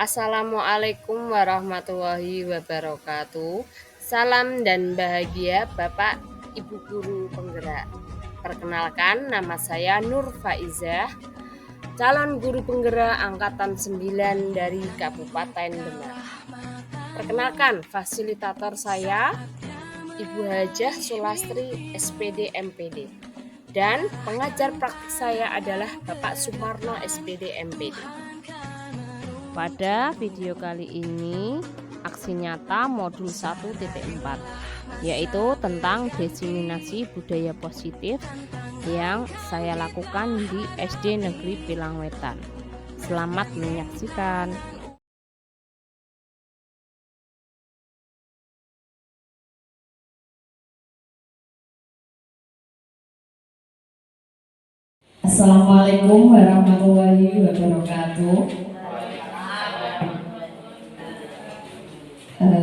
Assalamualaikum warahmatullahi wabarakatuh. Salam dan bahagia Bapak Ibu Guru Penggerak. Perkenalkan, nama saya Nur Faizah, calon guru penggerak angkatan 9 dari Kabupaten Demak. Perkenalkan, fasilitator saya Ibu Hajah Sulastri SPD MPD. Dan pengajar praktik saya adalah Bapak Sumarno SPD MPD. Pada video kali ini, aksi nyata modul 1.4, yaitu tentang diseminasi budaya positif yang saya lakukan di SD Negeri Pilangwetan. Selamat menyaksikan. Assalamualaikum warahmatullahi wabarakatuh.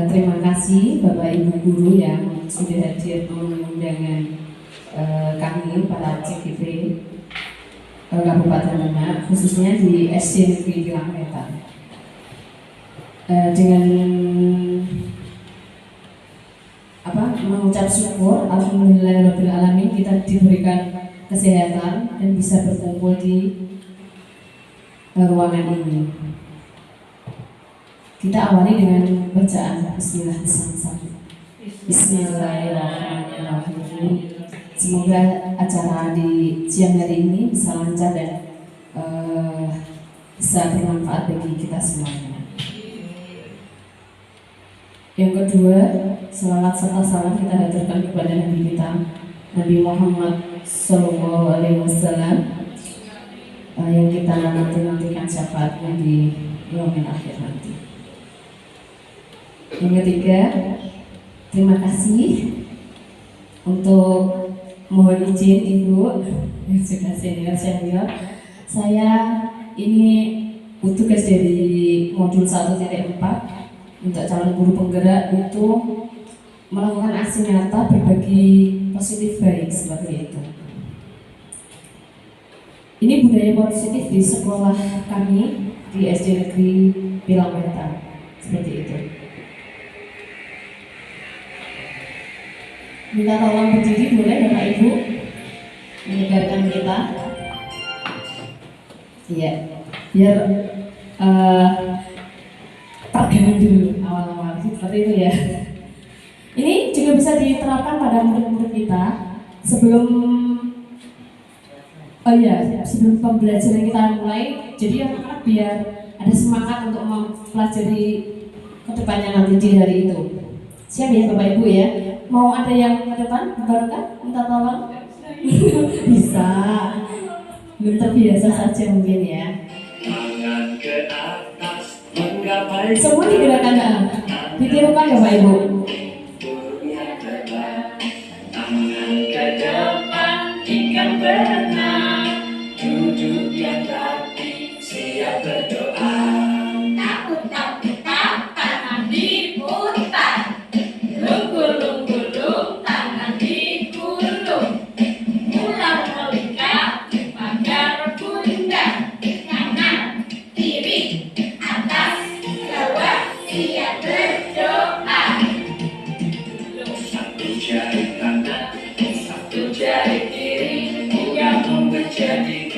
Terima kasih Bapak Ibu Guru yang sudah hadir memenuhi undangan kami para CGP Kabupaten Demak, khususnya di SD Negeri Pilangwetan. Dengan mengucap syukur, alhamdulillahirobbilalamin, kita diberikan kesehatan dan bisa berkumpul di ruangan ini. Kita awali dengan bacaan Bismillah bersama-sama. Bismillahirrahmanirrahim. Semoga acara di siang hari ini bisa lancar dan bisa bermanfaat bagi kita semuanya. Yang kedua, salawat serta salam kita haturkan kepada Nabi kita, Nabi Muhammad Sallallahu Alaihi Wasallam, yang kita nantikan syafaatnya di yaumil akhir nanti. Yang ketiga, terima kasih untuk mohon izin Ibu yang sudah senior. Saya ini tugas dari modul 1.4 untuk calon guru penggerak itu melakukan aksi nyata berbagi positif baik seperti itu. Ini budaya positif di sekolah kami di SD Negeri Pilangwetan seperti itu. Minta tolong berdiri boleh Bapak Ibu menyegarkan kita. Iya, biar pegangan dulu awal-awal seperti itu ya. Ini juga bisa diterapkan pada murid-murid kita sebelum pembelajaran kita mulai. Jadi anak-anak biar ada semangat untuk mempelajari kedepannya nanti di hari itu. Siap ya Bapak Ibu ya. Mau ada yang ke depan, Barokah? Minta tolong? Bisa. Belum terbiasa saja mungkin ya. Semua digerakkan ke atas. Ditirukan ya Bapak Ibu. Tangan ke depan, ikan berenang, duduk yang rapi, siap berdoa. Takut tangan diputar, lungkur-lungkur tangan digulung, ulang melingkar pagar bunda, kanan kiri atas bawah, siap berdoa. Satu jari kanan, satu jari kiri, digabung menjadi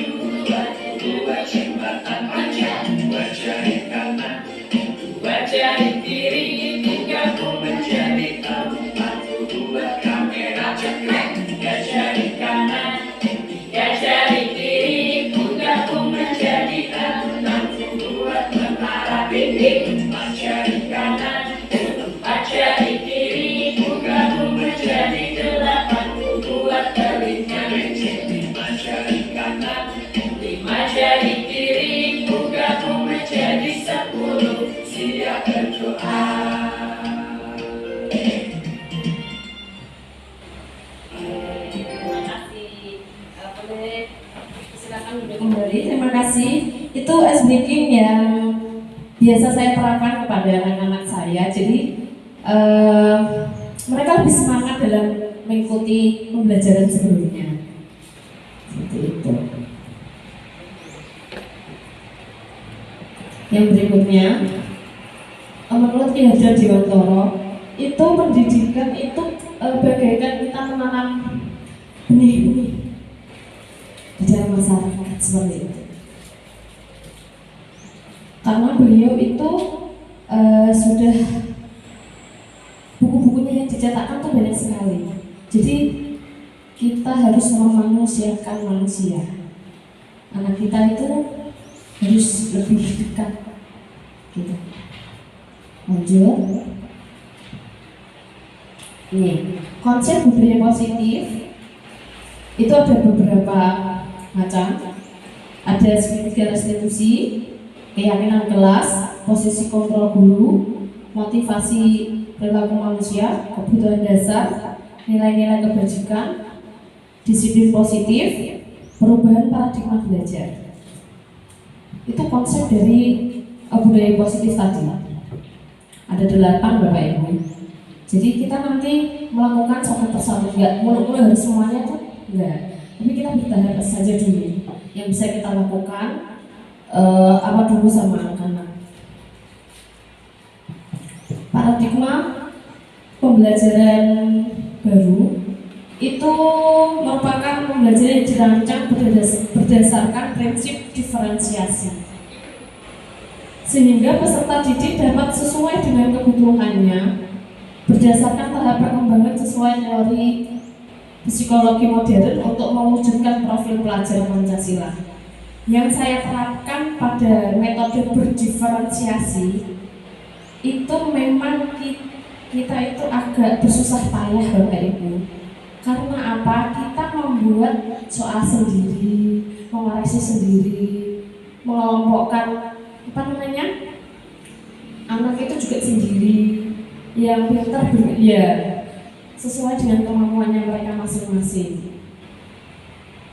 dua jembatan panjang. Dua jari kanan, dua jari kiri, digabung menjadi empat. Dua kamera cekrek. Tiga jari kanan, tiga jari kiri, digabung menjadi enam. Dua tentara dinding. Empat jari kanan, empat jari kiri, digabung menjadi delapan. Dua telinga mencet. Lima jari kanan, lima jari kiri, digabung menjadi 10. Siap berdoa. Kembali, terima kasih. Itu ice breaking yang biasa saya terapkan kepada anak-anak saya. Jadi mereka lebih semangat dalam mengikuti pembelajaran sebelumnya. Seperti itu. Yang berikutnya, menurut Ki Hajar Dewantara, itu pendidikan itu bagaikan kita menanam benih-benih di dalam masyarakat seperti itu. Karena beliau itu sudah buku-bukunya yang dicetakkan tuh banyak sekali. Jadi kita harus memanusiakan manusia. Anak kita itu harus lebih dekat gitu. Lanjut. Nih, konsep budaya positif itu ada beberapa macam. Ada segitiga restitusi, keyakinan kelas, posisi kontrol guru, motivasi perilaku manusia, kebutuhan dasar, nilai-nilai kebajikan, disiplin positif, perubahan paradigma belajar. Itu konsep dari budaya positif tadi. Ada 8 Bapak Ibu. Jadi kita nanti melakukan satu persatu, enggak muluk-muluk harus semuanya tuh enggak. Tapi kita bertahap saja dulu. Yang bisa kita lakukan apa dulu sama anak-anak. Paradigma pembelajaran baru itu merupakan pembelajaran yang dirancang berdasarkan prinsip diferensiasi, sehingga peserta didik dapat sesuai dengan kebutuhannya berdasarkan tahap perkembangan sesuai teori psikologi modern untuk mewujudkan profil pelajar Pancasila. Yang saya terapkan pada metode berdiferensiasi itu memang kita itu agak bersusah payah Bapak Ibu. Karena apa? Kita membuat soal sendiri, mengoreksi sendiri, mengelompokkan anak itu juga sendiri, yang pintar ya sesuai dengan kemampuannya mereka masing-masing.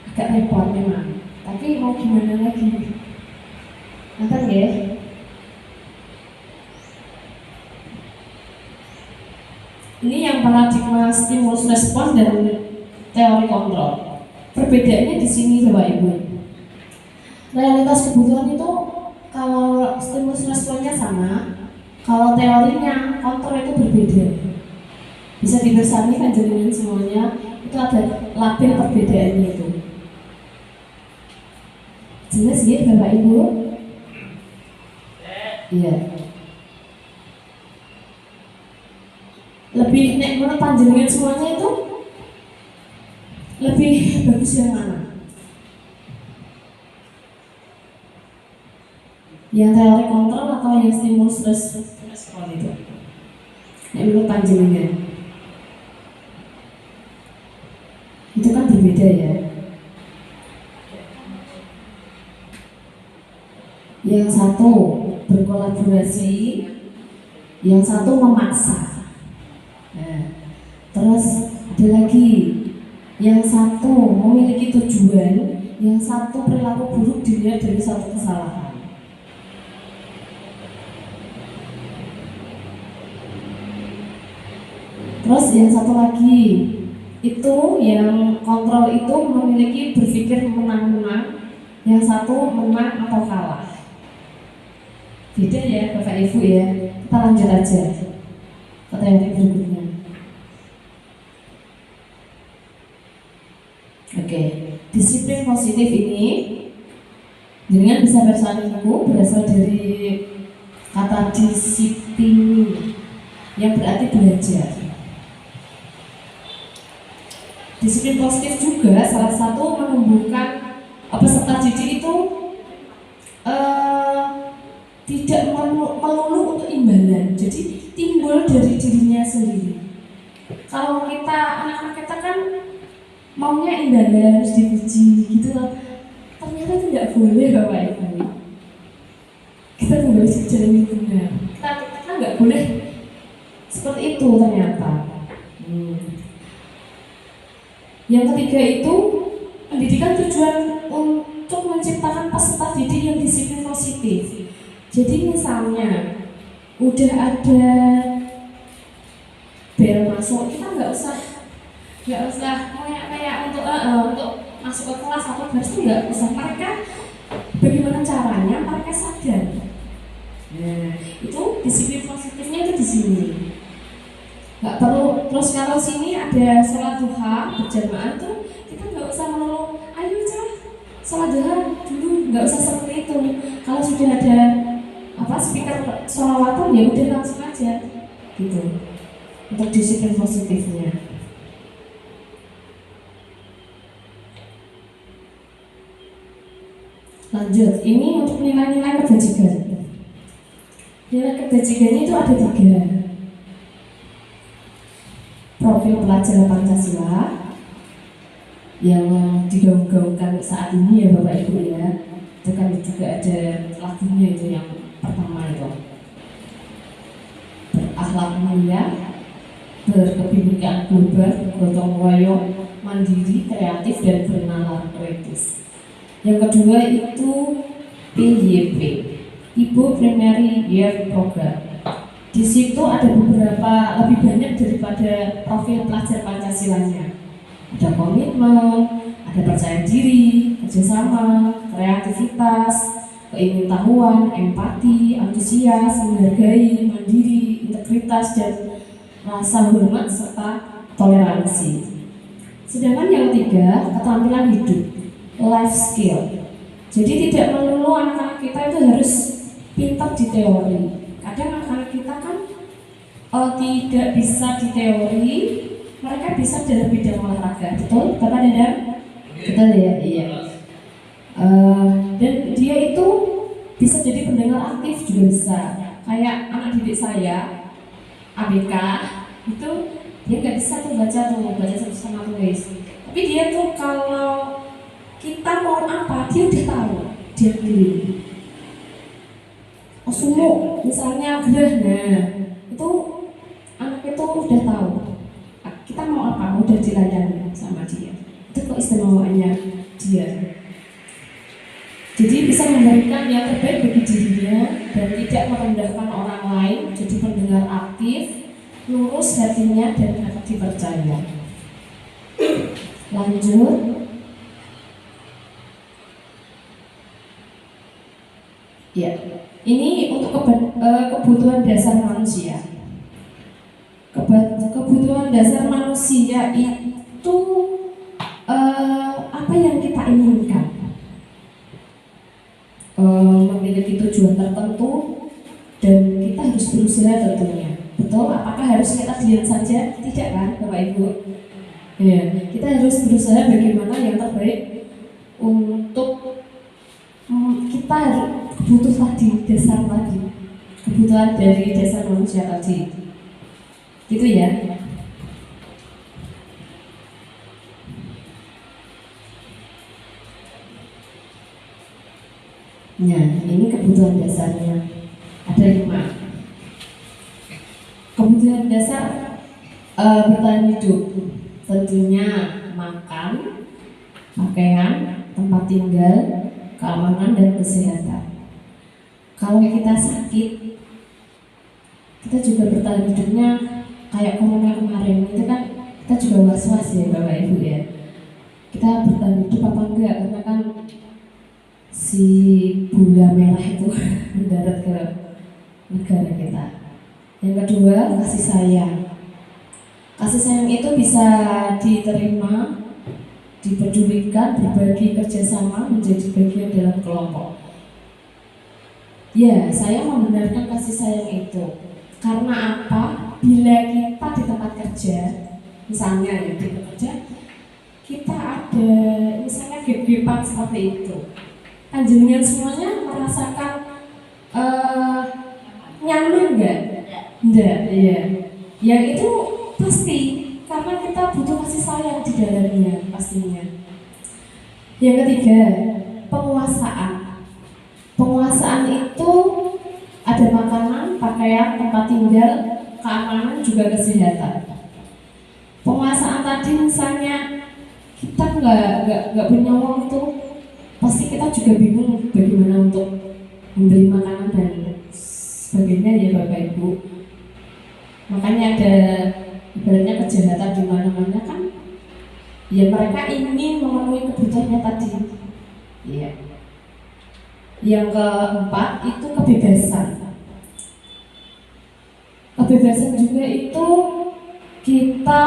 Agak repot memang, tapi mau gimana lagi? Nanti ya. Ini yang paradigma stimulus respons dan teori kontrol. Perbedaannya di sini Bapak Ibu. Realitas kebutuhan itu kalau stimulus responnya sama, kalau teorinya kontrol itu berbeda. Bisa dibersami kan jaringan semuanya, itu ada label perbedaannya itu. Jelas ya Bapak Ibu? Iya. Lebih nek menurut panjenengan semuanya itu lebih bagus yang mana? Yang teori kontrol atau yang stimulus respon itu? Nek menurut panjenengan itu kan berbeda ya. Yang satu berkolaborasi, yang satu memaksa. Nah, terus ada lagi yang satu memiliki tujuan, yang satu perilaku buruk dilihat dari satu kesalahan. Terus yang satu lagi itu yang kontrol itu memiliki berpikir menang-menang, yang satu menang atau kalah. Beda ya Bapak Ibu ya. Kita lanjut aja ke teori berikutnya. Oke, disiplin positif ini dengan bisa bersanding buku berasal dari kata disiplin yang berarti belajar. Disiplin positif juga salah satu menumbuhkan peserta didik itu tidak melulu untuk imbalan, jadi timbul dari dirinya sendiri. Kalau kita anak-anak kita kan maunya imbalan harus dipuji gitu loh, ternyata itu tidak boleh Bapak Ibu. Kita nggak boleh jalan yang benar, kita nggak boleh seperti itu ternyata. Yang ketiga itu pendidikan tujuan untuk menciptakan peserta didik yang disiplin positif. Jadi misalnya udah ada bel masuk, kita nggak usah kayak untuk masuk ke kelas atau kelas itu nggak usah. Mereka bagaimana caranya mereka sadar Nah, itu disiplin positifnya itu di sini. Nggak perlu terus kalau sini ada sholat duha berjamaah tuh kita nggak usah melulu ayo cah sholat duha dulu, nggak usah seperti itu. Kalau sudah ada speaker sholawatan ya udah langsung aja gitu untuk disiplin positifnya. Lanjut, ini untuk nilai-nilai kebajikan. Nilai kebajikannya itu ada 3. Profil pelajar Pancasila yang digaung-gaungkan saat ini ya Bapak Ibu ya. Itu kan juga ada lagunya itu yang pertama itu. Berakhlak mulia, berkebinekaan global, gotong royong, mandiri, kreatif dan bernalar kritis. Yang kedua itu PYP, Ibu Primary Year Program. Di situ ada beberapa lebih banyak daripada profil pelajar Pancasilanya. Ada komitmen, ada percaya diri, kerjasama, kreativitas, keingintahuan, empati, antusias, menghargai, mandiri, integritas, dan rasa hormat serta toleransi. Sedangkan yang 3, keterampilan hidup, life skill. Jadi tidak melulu anak-anak kita itu harus pintar di teori. Kadang anak-anak kita kan tidak bisa di teori, mereka bisa dalam bidang olahraga, betul Bapak Dadang? Betul ya, iya. Dan dia itu bisa jadi pendengar aktif juga bisa. Kayak anak didik saya, ABK, itu dia nggak bisa tuh baca sama tulis. Tapi dia tuh kalau kita mau apa, dia udah tahu, dia pilih. Sumu misalnya gerah, nah itu anak itu udah tahu kita mau apa, udah dilayani sama dia. Itu keistimewaannya dia. Jadi bisa memberikan yang terbaik bagi dirinya dan tidak merendahkan orang lain. Jadi pendengar aktif, lurus hatinya dan dapat dipercaya. Lanjut. Ya, ini untuk kebutuhan dasar manusia. Kebutuhan dasar manusia itu apa yang kita inginkan? Memiliki tujuan tertentu dan kita harus berusaha tentunya. Betul? Apakah harus kita diam saja? Tidak kan, Bapak Ibu? Ya, kita harus berusaha bagaimana yang terbaik untuk kita butuh tadi, dasar tadi, kebutuhan dari dasar manusia tadi, gitu ya. Nah, ini kebutuhan dasarnya ada 5. Kebutuhan dasar bertahan hidup, tentunya makan, pakaian, tempat tinggal, keamanan dan kesehatan. Kalau kita sakit, kita juga bertahan hidupnya kayak corona kemarin itu kan kita juga was-was ya Bapak Ibu ya. Kita bertahan hidup apa enggak, karena kan si gula merah itu mendarat ke negara kita. Yang kedua, kasih sayang. Kasih sayang itu bisa diterima, dipedulikan, berbagi, kerjasama, menjadi bagian dalam kelompok. Ya, saya membenarkan kasih sayang itu. Karena apa? Bila kita di tempat kerja, misalnya ya di tempat kerja, kita ada misalnya gap-gapan seperti itu. Panjenengan semuanya merasakan nyaman nggak? Enggak, iya. Yang itu pasti karena kita butuh kasih sayang di dalamnya pastinya. Yang ketiga, penguasaan. Penguasaan itu ada makanan, pakaian, tempat tinggal, keamanan, juga kesehatan. Penguasaan tadi misalnya kita nggak punya uang itu, pasti kita juga bingung bagaimana untuk membeli makanan dan sebagainya ya Bapak Ibu. Makanya ada ibaratnya kejahatan di mana-mana kan, ya mereka ingin memenuhi kebutuhannya tadi. Iya. Yang keempat itu kebebasan. kebebasan juga itu kita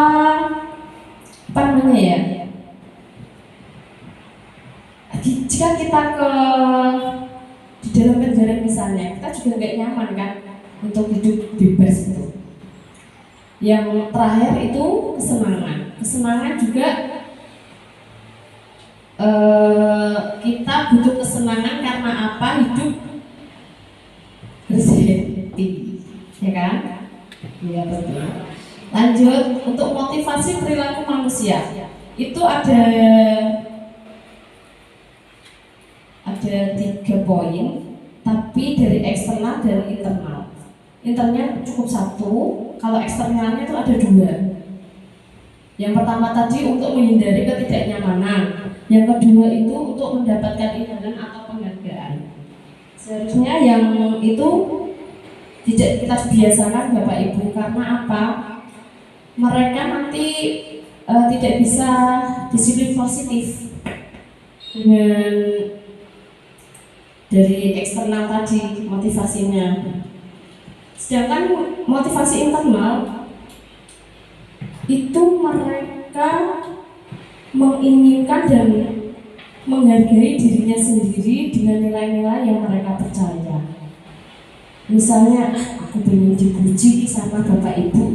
apa namanya ya, jika kita di dalam penjara misalnya, kita juga nggak nyaman kan untuk hidup bebas itu. Yang terakhir itu kesenangan juga kita butuh kesenangan karena apa? Hidup harus happy, ya kan? Iya betul. Lanjut, untuk motivasi perilaku manusia itu ada 3 poin, tapi dari eksternal dan internal. Internalnya cukup 1, kalau eksternalnya itu ada 2. Yang pertama tadi untuk menghindari ketidaknyamanan, yang kedua itu untuk mendapatkan imbalan atau penghargaan. Seharusnya yang itu tidak kita biasakan Bapak Ibu, karena apa? Mereka nanti tidak bisa disiplin positif dengan dari eksternal tadi motivasinya. Sedangkan motivasi internal itu mereka menginginkan dan menghargai dirinya sendiri dengan nilai-nilai yang mereka percaya. Misalnya, aku pengen dipuji sama bapak ibu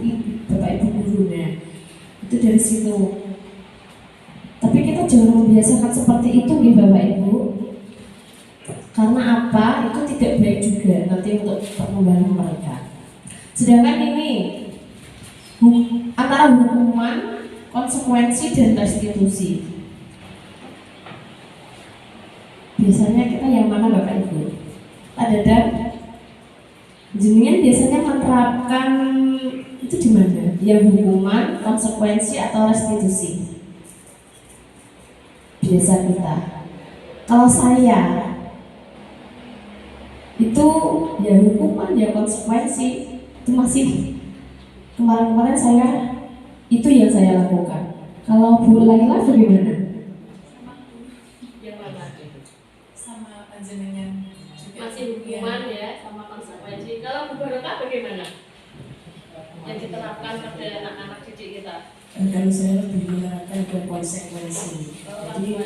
gurunya, itu dari situ. Tapi kita jangan membiasakan seperti itu ya Bapak Ibu, karena apa? Itu tidak baik juga nanti untuk perkembangan mereka. Sedangkan ini antara hukuman, konsekuensi, dan restitusi. Biasanya kita yang mana Bapak Ibu? Ada jenengan biasanya menerapkan itu di mana? Yang hukuman, konsekuensi, atau restitusi? Biasa kita. Kalau saya itu ya hukuman, ya konsekuensi. Itu masih kemarin-kemarin saya itu yang saya lakukan. Kalau Bu Laila bagaimana? Yang mana? Sama panjenengan juga. Masih hukuman ya, sama konsekuensi. Kalau Bu Barokah bagaimana? Yang diterapkan pada anak-anak didik kita? Kalau saya lebih menerapkan ke konsekuensi. Jadi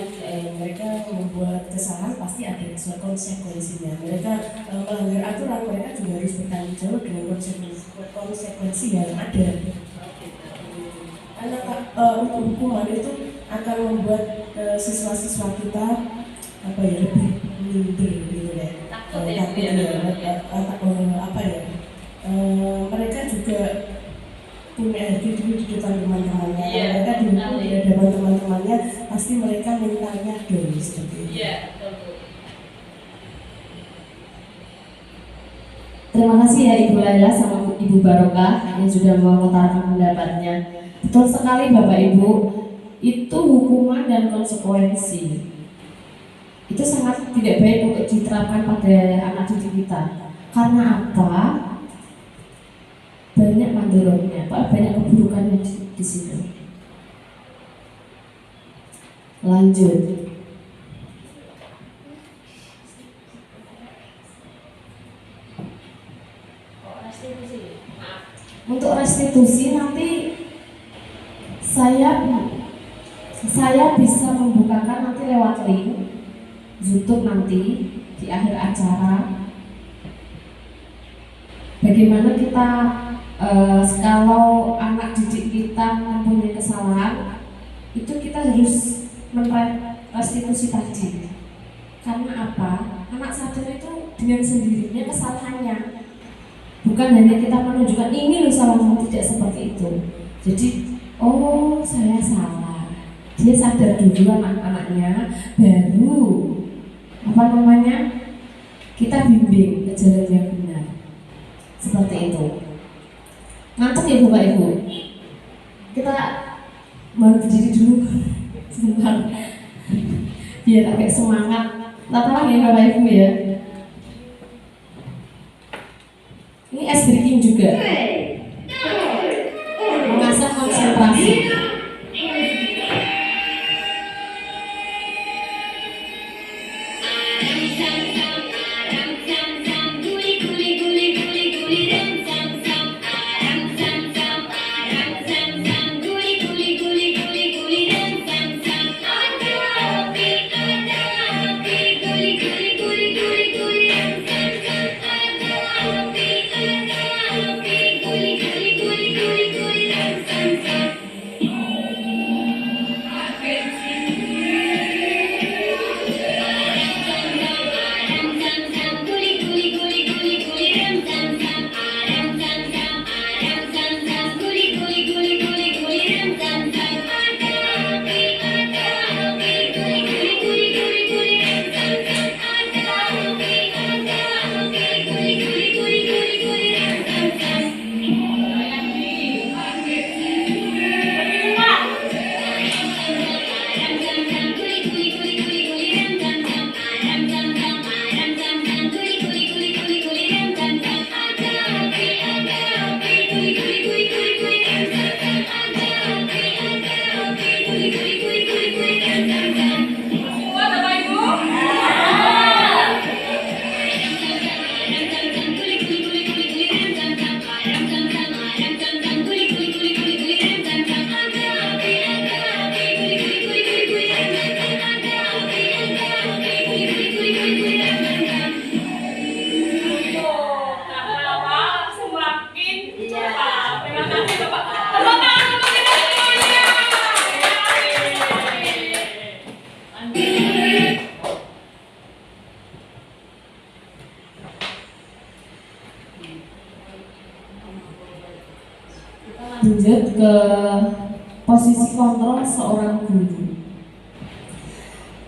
mereka membuat kesalahan pasti ada konsekuensinya. Mereka melanggar aturan, mereka juga harus bertanggung jawab dengan konsekuensi yang ada. Karena untuk hukuman itu akan membuat siswa-siswa kita lebih minder gitu ya. Mereka juga punya harga diri di depan teman-temannya. Mereka dihukum di hadapan teman-temannya, pasti mereka mintanya dong seperti itu. Terima kasih ya Ibu Laila sama Ibu Barokah yang sudah mengutarakan pendapatnya. Betul sekali Bapak Ibu, itu hukuman dan konsekuensi itu sangat tidak baik untuk diterapkan pada anak didik kita. Karena apa? Banyak mandorotnya, banyak keburukannya di situ. Lanjut. Untuk restitusi nanti saya bisa membukakan nanti lewat link YouTube nanti di akhir acara. Bagaimana kita kalau anak didik kita mempunyai kesalahan, itu kita harus restitusi tadi. Karena apa? Anak sadar itu dengan sendirinya kesalahannya. Bukan hanya kita menunjukkan ini loh salahmu, tidak seperti itu. Jadi, oh saya salah. Dia sadar dulu anak-anaknya, baru kita bimbing ke jalan yang benar. Seperti itu. Ngantuk ya Bapak Ibu? Kita mau berdiri dulu sebentar biar agak semangat. Tolong ya Bapak Ibu ya. Ini es breaking juga, mengasah konsentrasi. lanjut ke posisi kontrol seorang guru.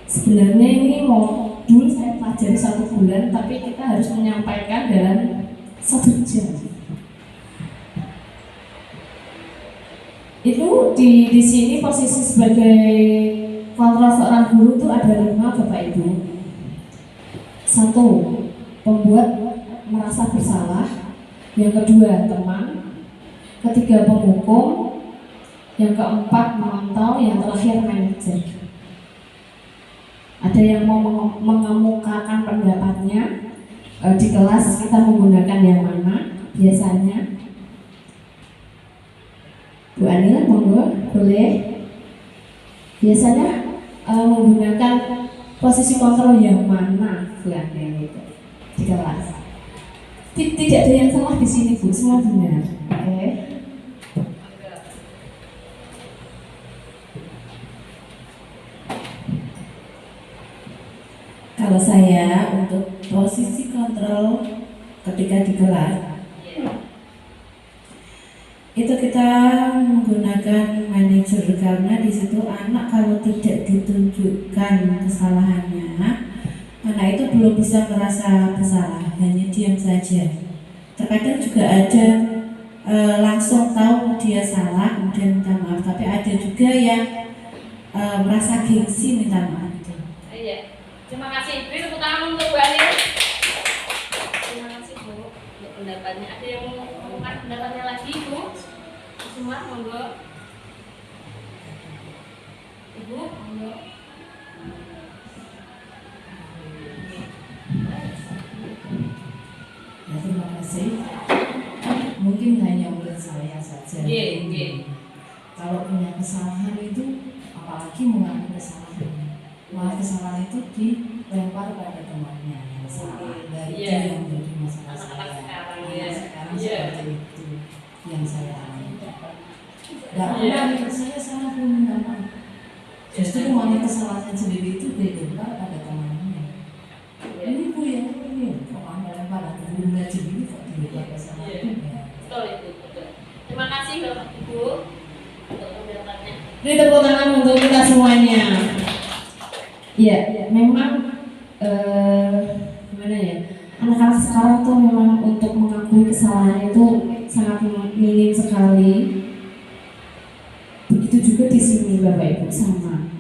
Sebenarnya ini modul saya pelajari 1 bulan, tapi kita harus menyampaikan dalam 1 jam. Itu di sini posisi sebagai kontrol seorang guru itu ada 5, Bapak Ibu. 1, pembuat merasa bersalah. Yang kedua, teman. Ketiga, penghukum. Yang keempat, memantau. Yang terakhir, manajer. Ada yang mau mengemukakan pendapatnya. Di kelas kita menggunakan yang mana biasanya? Bu Anil, monggo, boleh. Biasanya menggunakan posisi kontrol yang mana, Bu Anil, itu di kelas? Tidak ada yang salah di sini, Bu, semua benar. Oke. Kalau saya untuk posisi kontrol ketika di kelas itu kita menggunakan manajer, karena di situ anak kalau tidak ditunjukkan kesalahannya, anak itu belum bisa merasa bersalah, hanya diam saja. Terkadang juga ada langsung tahu dia salah kemudian minta maaf, tapi ada juga yang merasa gengsi minta maaf. Iya. Terima kasih. Beri tepuk tangan untuk Bu Anil. Terima kasih Bu untuk pendapatnya. Ada yang mau ngomongkan pendapatnya lagi, Bu? Semua, monggo. Ibu, monggo. Ya, terima kasih. Mungkin hanya menurut saya saja. Kalau punya kesalahan itu, apalagi mengalami kesalahan, malah kesalahan itu dilempar pada temannya yang salah. Dari itu yang menjadi masalah saya. Sekarang seperti itu yang saya alami. Tidak pernah saya salah pun minta maaf. Justru malah kesalahan sendiri itu dilempar pada temannya. Ini Bu yang ini kok lempar pada guru sendiri kok dilempar kesalahan. Betul itu, betul. Terima kasih Bapak Ibu untuk pendapatnya. Beri tepuk tangan untuk kita semuanya. Ya, memang gimana ya? Anak-anak sekarang tuh memang untuk mengakui kesalahan itu sangat minim sekali. Begitu juga di sini Bapak Ibu sama.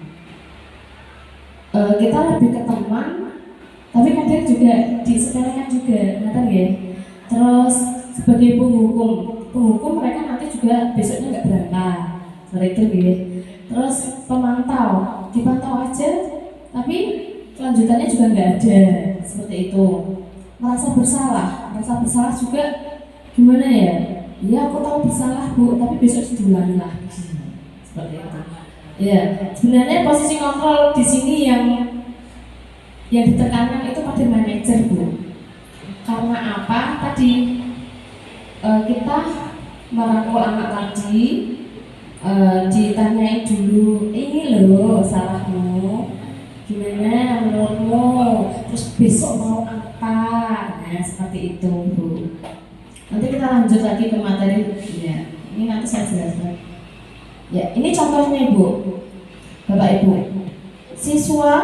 Kita lebih ke teman, tapi kadang juga disepelekan juga, ngerti ya? Terus sebagai penghukum mereka nanti juga besoknya nggak berangkat, seperti itu ya. Terus pemantau, dipantau aja, tapi kelanjutannya juga nggak ada, seperti itu. Merasa bersalah juga gimana ya? Iya, aku tahu bersalah Bu, tapi besok diulangi lagi, seperti itu. Ya, sebenarnya posisi kontrol di sini yang ditekankan itu pada manajer Bu. Karena apa? Tadi kita merangkul anak tadi, ditanyai dulu, ini loh salahmu, gimana menurutmu, terus besok mau apa, nah seperti itu Bu. Nanti kita lanjut lagi ke materi ya, ini nanti saya jelaskan ya. Ini contohnya Ibu, Bapak Ibu, siswa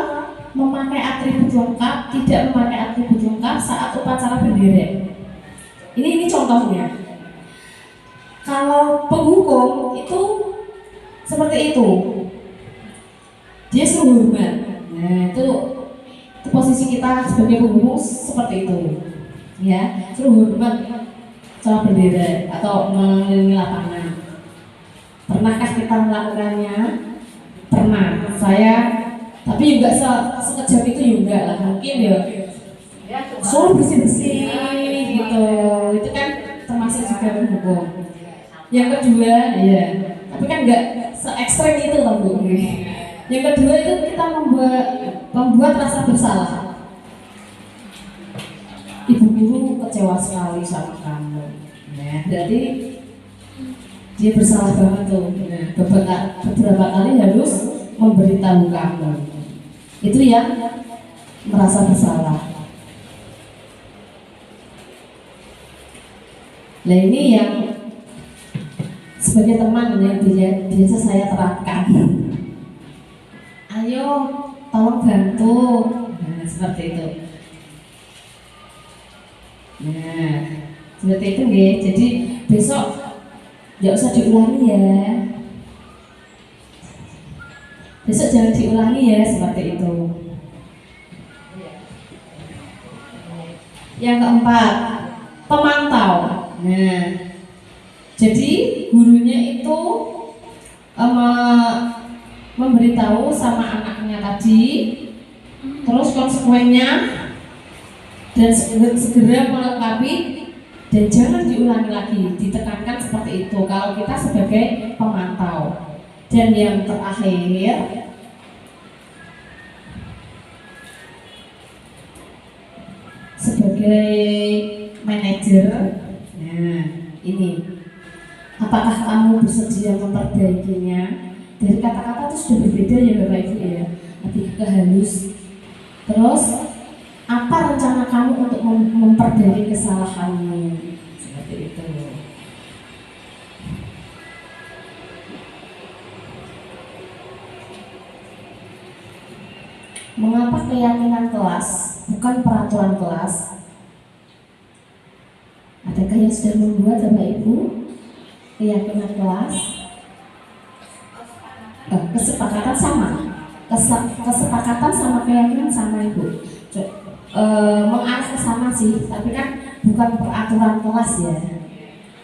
memakai atribut lengkap, tidak memakai atribut lengkap saat upacara bendera. Ini contohnya. Kalau penghukum itu seperti itu, dia suruh hormat. Nah itu posisi kita sebagai penghukum seperti itu, ya, suruh hormat cara bendera atau mengelilingi lapangan. Pernahkah kita melakukannya? Pernah. Saya, tapi juga sekejap itu juga lah, mungkin ya. Suruh bersih-bersih gitu, itu kan termasuk juga penghukum. Yang kedua, ya, tapi kan nggak se-ekstrem itu loh Bu. Yang kedua itu kita membuat rasa bersalah. Ibu guru kecewa sekali sama kamu. Nah, berarti dia bersalah banget tuh. Nah, beberapa kali harus memberitahu kamu. Itu yang merasa bersalah. Nah ini yang sebagai teman yang biasa saya terapkan. Ayo, tolong bantu. Nah, seperti itu. Nah, seperti itu ya. Jadi besok nggak usah diulangi ya. Besok jangan diulangi ya, seperti itu. Yang keempat, pemantau. Nah, jadi gurunya itu memberitahu sama anaknya tadi, terus konsekuennya, dan segera melengkapi, dan jangan diulangi lagi. Ditekankan seperti itu kalau kita sebagai pemantau. Dan yang terakhir, sebagai manajer, nah ini, apakah kamu bersedia memperbaikinya? Dari kata-kata itu sudah berbeda ya Bapak Ibu ya, lebih ke halus. Terus apa rencana kamu untuk memperbaiki kesalahanmu? Seperti itu. Mengapa keyakinan kelas bukan peraturan kelas? Adakah yang sudah membuat Bapak Ibu keyakinan kelas? Kesepakatan sama, kesepakatan sama keyakinan sama Ibu. Mengarah ke sana sih, tapi kan bukan peraturan kelas ya,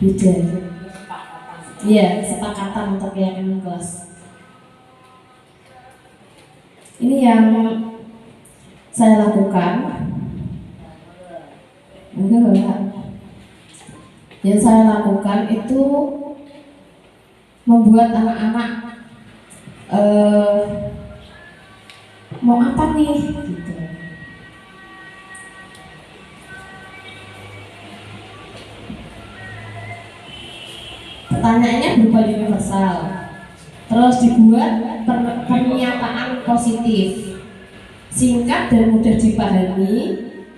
beda. Iya, kesepakatan untuk keyakinan kelas. Ini yang saya lakukan. Enggak. Yang saya lakukan itu membuat anak-anak mau apa nih gitu. Pertanyaannya berupa universal. Terus dibuat pernyataan positif, singkat dan mudah dipahami,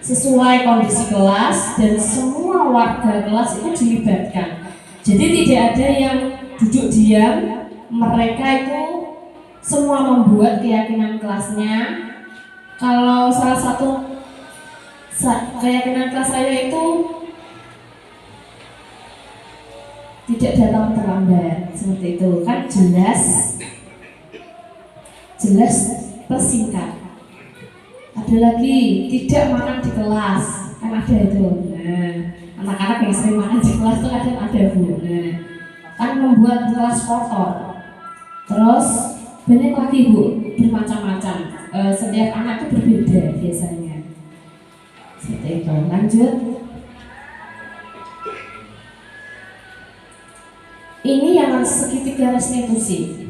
sesuai kondisi kelas, dan semua warga kelas itu dilibatkan. Jadi tidak ada yang duduk diam, mereka itu semua membuat keyakinan kelasnya. Kalau salah satu keyakinan kelas saya itu tidak datang terlambat, seperti itu kan, jelas plus singkat. Ada lagi, tidak makan di kelas, kan ada itu. Nah, anak-anak yang sering makan di kelas itu kadang ada Bu. Nah, kan membuat kelas kotor. Terus banyak lagi Bu, bermacam-macam. Setiap anak itu berbeda biasanya. Seperti itu. Lanjut. Ini yang segitiga restitusi.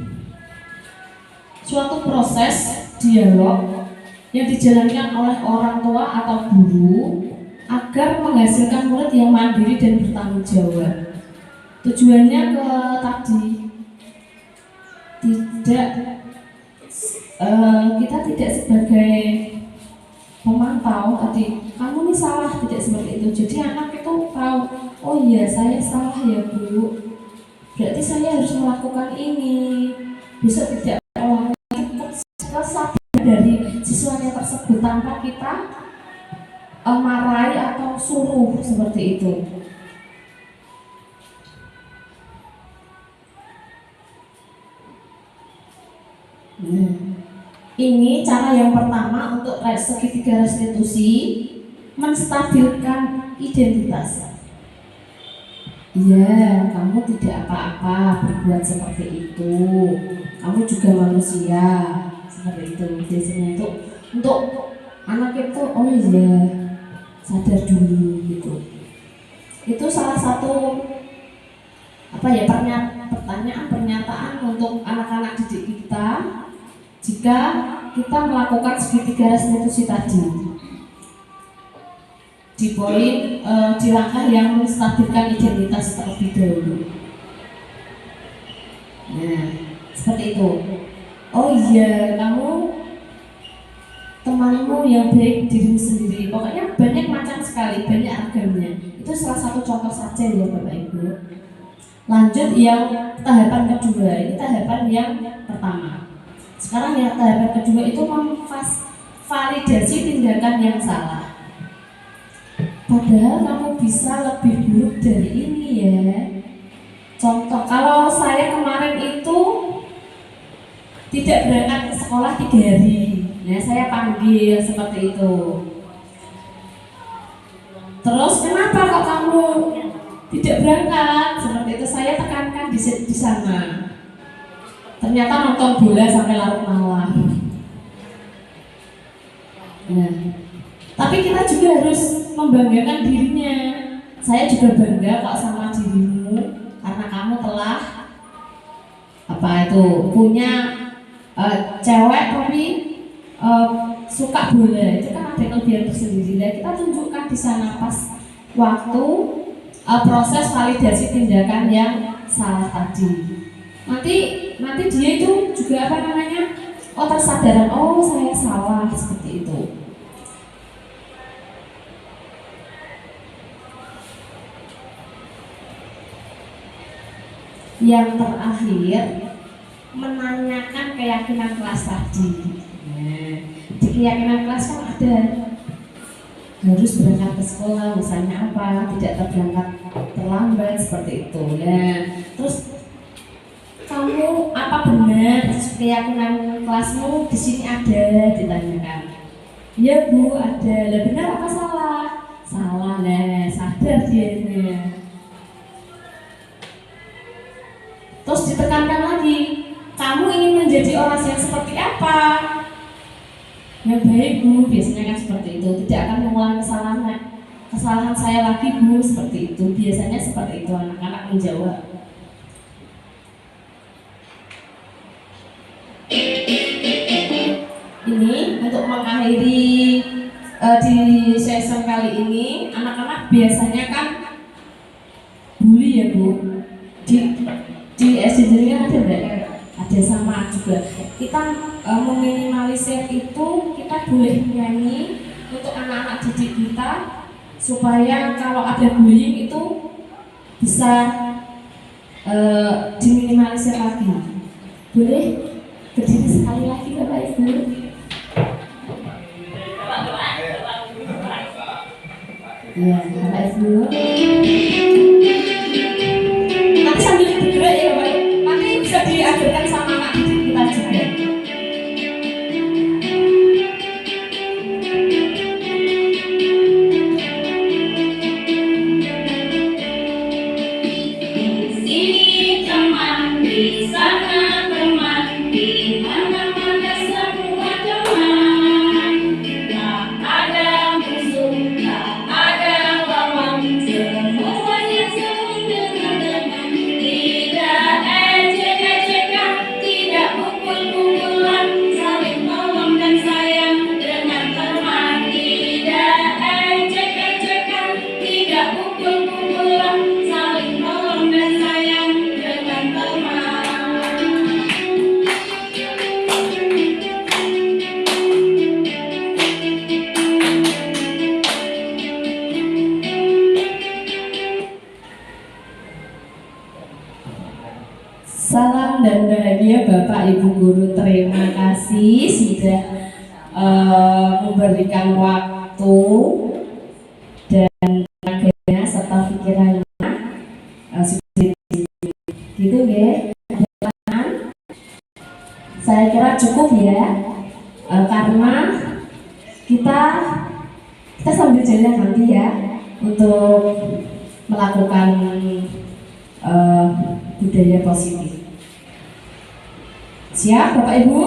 Suatu proses dialog yang dijalankan oleh orang tua atau guru agar menghasilkan murid yang mandiri dan bertanggung jawab. Tujuannya ke tadi, kita tidak sebagai pemantau tadi, kamu ini salah, tidak seperti itu. Jadi anak itu tahu, oh iya saya salah ya Bu, berarti saya harus melakukan ini, bisa tidak ulang lagi. Kesadaran dari siswanya tersebut tanpa kita marahi atau suruh seperti itu. Nah, ini cara yang pertama untuk segitiga restitusi, menstabilkan identitas. Iya, kamu tidak apa-apa berbuat seperti itu. Kamu juga manusia, seperti itu. Biasanya itu untuk anak itu, oh iya, sadar dulu gitu. Itu salah satu pernyataan untuk anak-anak didik kita jika kita melakukan segitiga restitusi tadi. Di poin di langkah yang menstabilkan identitas terlebih dahulu. Nah, seperti itu. Oh iya, kamu temanmu yang baik, dirimu sendiri. Pokoknya banyak macam sekali, banyak ragamnya. Itu salah satu contoh saja ya Bapak Ibu. Lanjut yang tahapan kedua, ini tahapan yang pertama. Sekarang yang tahapan kedua itu memvalidasi tindakan yang salah. Padahal kamu bisa lebih buruk dari ini ya. Contoh, kalau saya kemarin itu tidak berangkat ke sekolah 3 hari, nah saya panggil seperti itu. Terus kenapa kok kamu tidak berangkat? Seperti itu saya tekankan di sana. Ternyata nonton bola sampai larut malam. Nah, tapi kita juga harus membanggakan dirinya. Saya juga bangga kok sama dirimu karena kamu telah punya cewek tapi suka bola. Itu kan ada kelebihan tersendiri. Dan kita tunjukkan di sana pas waktu proses validasi tindakan yang salah tadi. Nanti dia itu juga tersadaran, oh saya salah, seperti itu. Yang terakhir, menanyakan keyakinan kelas tadi. Di keyakinan kelas kan ada harus berangkat ke sekolah, misalnya apa, tidak terberangkat terlambat, seperti itu. Nah, terus kamu apa benar keyakinan kelasmu di sini ada, ditanyakan. Ya Bu, ada. Lah benar apa salah? Salah. Lah sadar dia. Terus ditekankan lagi, kamu ingin menjadi orang yang seperti apa? Yang baik Bu, biasanya kan seperti itu. Tidak akan mengulangi kesalahan saya lagi Bu, seperti itu. Biasanya seperti itu anak-anak menjawab. Ini untuk mengakhiri di session kali ini, anak-anak biasanya kan bully ya Bu. Di SD juga ada enggak? Ada sama juga. Kita meminimalisir itu, kita boleh nyanyi untuk anak-anak didik kita supaya kalau ada bullying itu bisa diminimalisir lagi. Boleh berdiri sekali lagi Bapak Ibu. Ya, Bapak Ibu. Nanti sambil bergerak ya Bapak Ibu. Nanti bisa diajarkan sama anak didik kita juga. Sini teman, di sana teman, di mana-mana semua teman. Tak ada musuh, tak ada lawan, semuanya selalu dengan teman. Tidak ejek-ejekan, tidak pukul-pukulan, saling tolong dan sayang dengan teman. Tidak ejek-ejekan, tidak pukul-pukulan, saling tolong dan sayang dengan teman. Salam dan bahagia Bapak Ibu Guru. Terima kasih sudah memberikan waktu dan tenaganya serta pikirannya. Gitu ya. Saya kira cukup ya, karena kita sambil jalan nanti ya untuk melakukan budaya positif. Siap Bapak Ibu?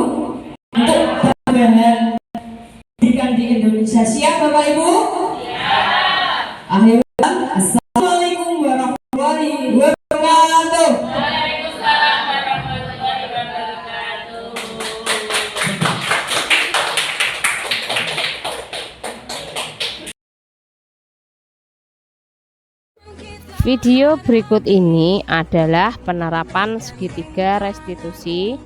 Untuk pengembangan pendidikan di Indonesia. Siap Bapak Ibu? Siap. Akhirnya, Assalamualaikum warahmatullahi wabarakatuh. Waalaikumsalam warahmatullahi wabarakatuh. Video berikut ini adalah penerapan segitiga restitusi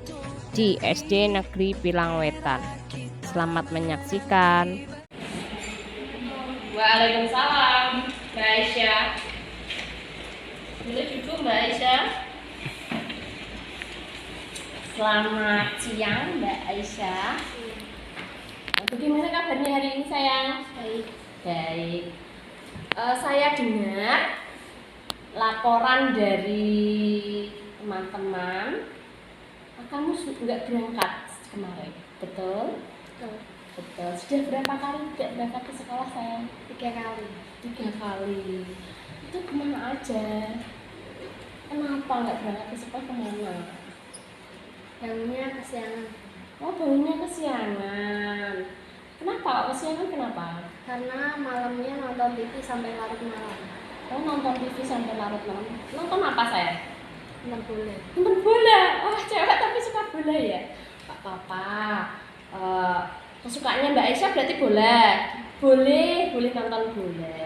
di SD Negeri Pilangwetan. Selamat menyaksikan. Waalaikumsalam, Mbak Aisyah. Boleh duduk Mbak Aisyah? Selamat siang Mbak Aisyah. Bagaimana kabarnya hari ini sayang? Baik. Baik. Saya dengar laporan dari teman-teman, kamu nggak berangkat kemarin, betul? Betul. Sudah berapa kali tidak berangkat ke sekolah sayang? 3 kali. 3 kali. Itu kemana aja? Kenapa nggak berangkat ke sekolah, kemana? Bangunnya kesiangan Oh, bangunnya kesiangan. Kenapa kok kesiangan, kenapa? karena malamnya nonton TV sampai larut malam. Oh, nonton TV sampai larut malam. Nonton apa saya? Nonton bola. Nonton bola. Wah, cewek tapi suka bola ya? Pak Papa. Kesukaannya Mbak Aisyah berarti bola. Boleh nonton bola.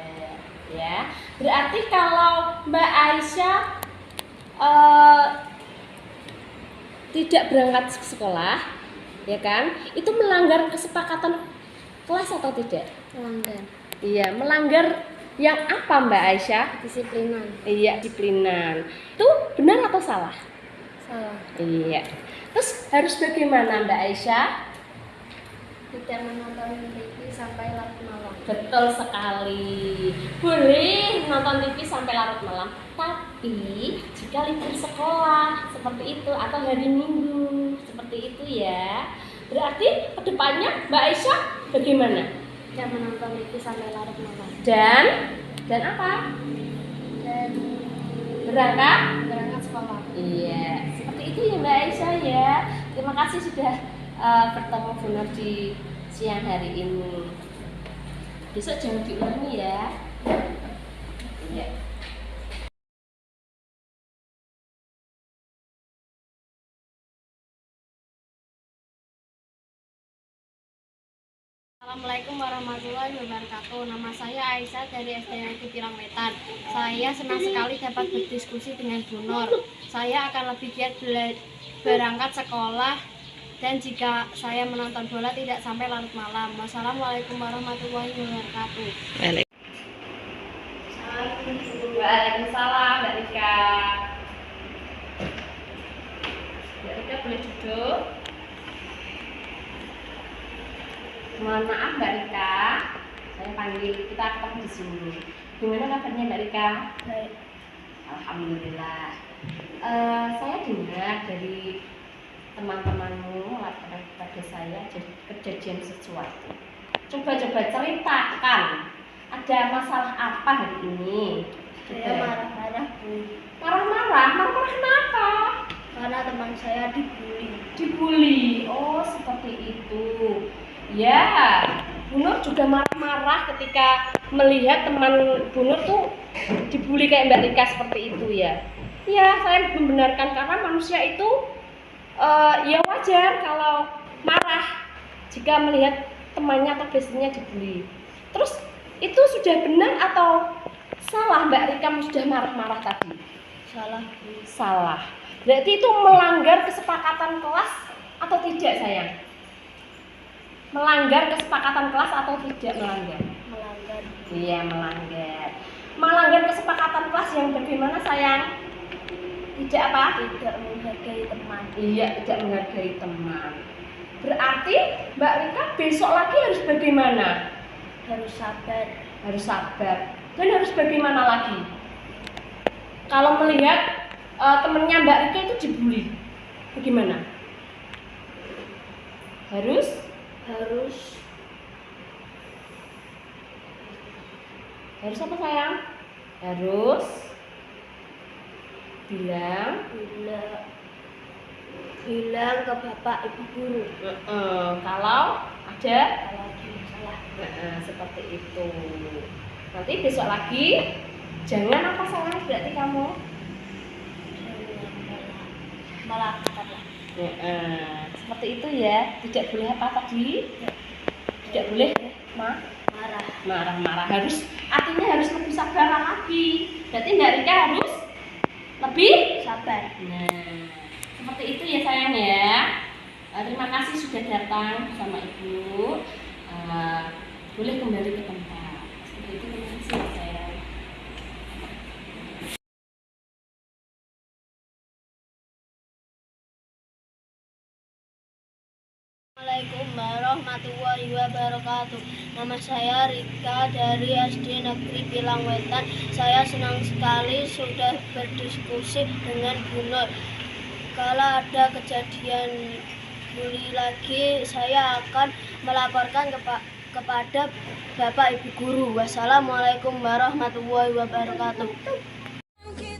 Ya. Berarti kalau Mbak Aisyah tidak berangkat ke sekolah, ya kan? Itu melanggar kesepakatan kelas atau tidak? Melanggar Iya, melanggar yang apa Mbak Aisyah? disiplinan. Iya, disiplinan. Itu benar atau salah? Salah. Iya. Terus harus bagaimana Mbak Aisyah? Tidak menonton TV sampai larut malam. Betul sekali. Boleh nonton TV sampai larut malam, tapi jika libur sekolah seperti itu atau hari Minggu seperti itu ya. Berarti kedepannya Mbak Aisyah bagaimana? Tidak menonton TV sampai larut malam. Dan apa? Dan Berangkat? sekolah. Iya, seperti itu ya Mbak Aisyah ya. Terima kasih sudah bertemu Bu Nur di siang hari ini. Besok jangan diulangi ya. Iya. Assalamualaikum warahmatullahi wabarakatuh. Nama saya Aisyah dari SD Negeri Pirang Wetan. Saya senang sekali dapat berdiskusi dengan Bu Nur. Saya akan lebih giat berangkat sekolah dan jika saya menonton bola tidak sampai larut malam. Wassalamualaikum warahmatullahi wabarakatuh. Waalaikumsalam Mbak Rika. Mbak Rika boleh duduk. Mohon maaf Mbak Rika, saya panggil kita ketemu di sini. Gimana kabarnya Mbak Rika? Baik. Alhamdulillah. Saya dengar dari teman-temanmu laporan kepada saya kejadian sesuatu. Coba ceritakan. Ada masalah apa hari ini? Saya marah-marah, Bu. Marah-marah kenapa? Karena teman saya dibully. Dibully. Oh, seperti itu. Ya, Bu Nur juga marah-marah ketika melihat teman Bu Nur tuh dibully kayak Mbak Rika seperti itu ya. Ya, saya membenarkan karena manusia itu ya wajar kalau marah jika melihat temannya atau bestinya dibully. Terus itu sudah benar atau salah Mbak Rika sudah marah-marah tadi? Salah, Bu. Salah. Berarti itu melanggar kesepakatan kelas atau tidak sayang? Melanggar kesepakatan kelas atau tidak melanggar? Melanggar. Iya, melanggar. Melanggar kesepakatan kelas yang bagaimana sayang? Tidak apa? Tidak menghargai teman. Iya, tidak menghargai teman. Berarti Mbak Rika besok lagi harus bagaimana? Harus sabar. Harus sabar. Dan harus bagaimana lagi? Kalau melihat temennya Mbak Rika itu dibully, bagaimana? Harus apa sayang? Harus bilang ke bapak ibu guru kalau ada masalah. seperti itu. Nanti besok lagi jangan apa sayang, berarti kamu Malah seperti itu ya. Tidak boleh apa tadi? Tidak boleh marah. Harus, artinya harus lebih sabar lagi. Berarti Mbak Rika harus lebih sabar. Nah, seperti itu ya sayang ya. Terima kasih sudah datang bersama Ibu. Boleh kembali ke tempat. Seperti itu, terima kasih ya sayang. Assalamualaikum warahmatullahi wabarakatuh. Nama saya Rika dari SD Negeri Pilang Wetan. Saya senang sekali sudah berdiskusi dengan Bu Nur. Kalau ada kejadian bully lagi, saya akan melaporkan kepada Bapak Ibu Guru. Wassalamualaikum warahmatullahi wabarakatuh.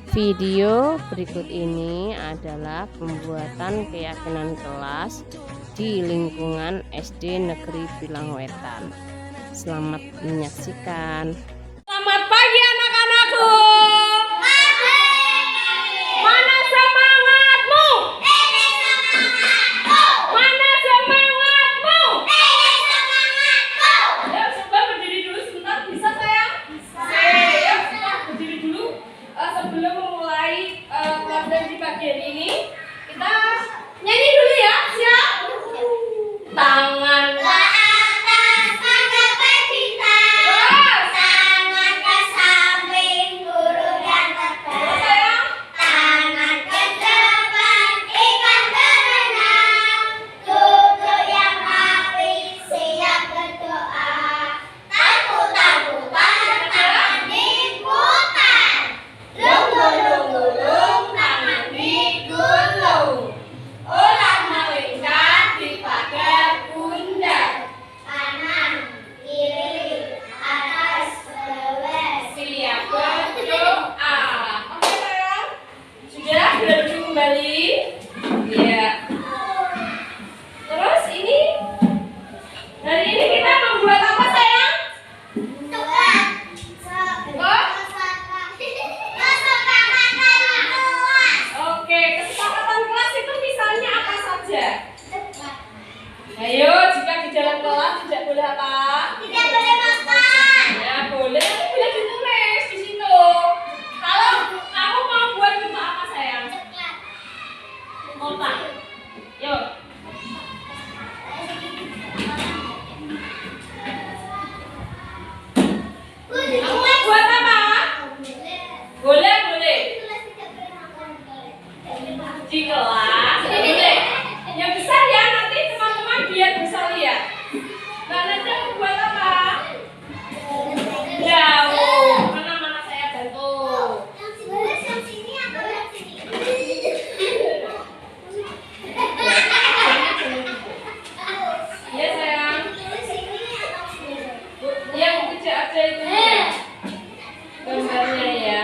Video berikut ini adalah pembuatan keyakinan kelas di lingkungan SD Negeri Pilang Wetan. Selamat menyaksikan. Selamat pagi anak-anakku. Mana semangatmu? Mana semangatmu? Ya, coba berdiri dulu sebentar, bisa sayang? Ya, kita berdiri dulu. Sebelum memulai pelajaran di bagian ini, kita nyanyi dulu ya, siap? Tangan ke atas, angkat kita. Tangan ke samping, lurus dan tegak. Sayang. Tangan ke depan, ikan berenang. Tutup yang rapi, siap berdoa. Takut-takutan, tangan diputar. Lung-lung-lung, tangan digulung. Ulang melingkar di pagar pundak. Kanan, kiri, atas, bawah. Siap berdoa. Oke sayang? Sudah berdiri kembali? Iya. Terus ini? Hari ini kita membuat apa sayang? Oke, kesepakatan kelas itu misalnya apa saja? Ayo, jika di dalam kelas tidak boleh apa? Tidak boleh makan. Ya, boleh, tapi boleh ditulis di situ. Kalau kamu mau buat bentuk apa sayang? Kotak. Yuk. Kamu mau buat apa? Boleh, boleh. Di kelas boleh. Yang besar ya, nanti teman-teman biar bisa lihat. Mbak Nadia mau buat apa? Jauh. Mana saya bantu. Iya sayang. Yang kecil aja itu ya. Gambarnya ya.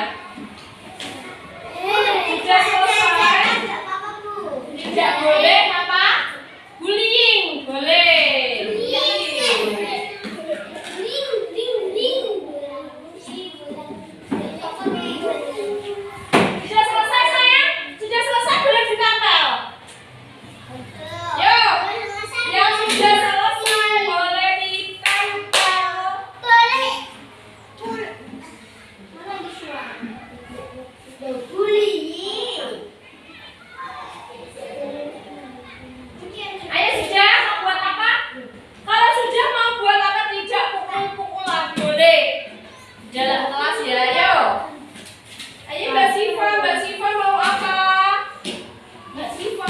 Sudah selesai. Tidak boleh apa? Bullying. Boleh. Sudah selesai sayang? Sudah selesai boleh ditempel. Yuk. Yang sudah selesai boleh ditempel. Ayo sudah mau buat apa? Kalau sudah mau buat apa tidak pukul-pukulan boleh. Jalan kelas ya, ayo. Ayo Mbak Siva mau apa? Mbak Siva.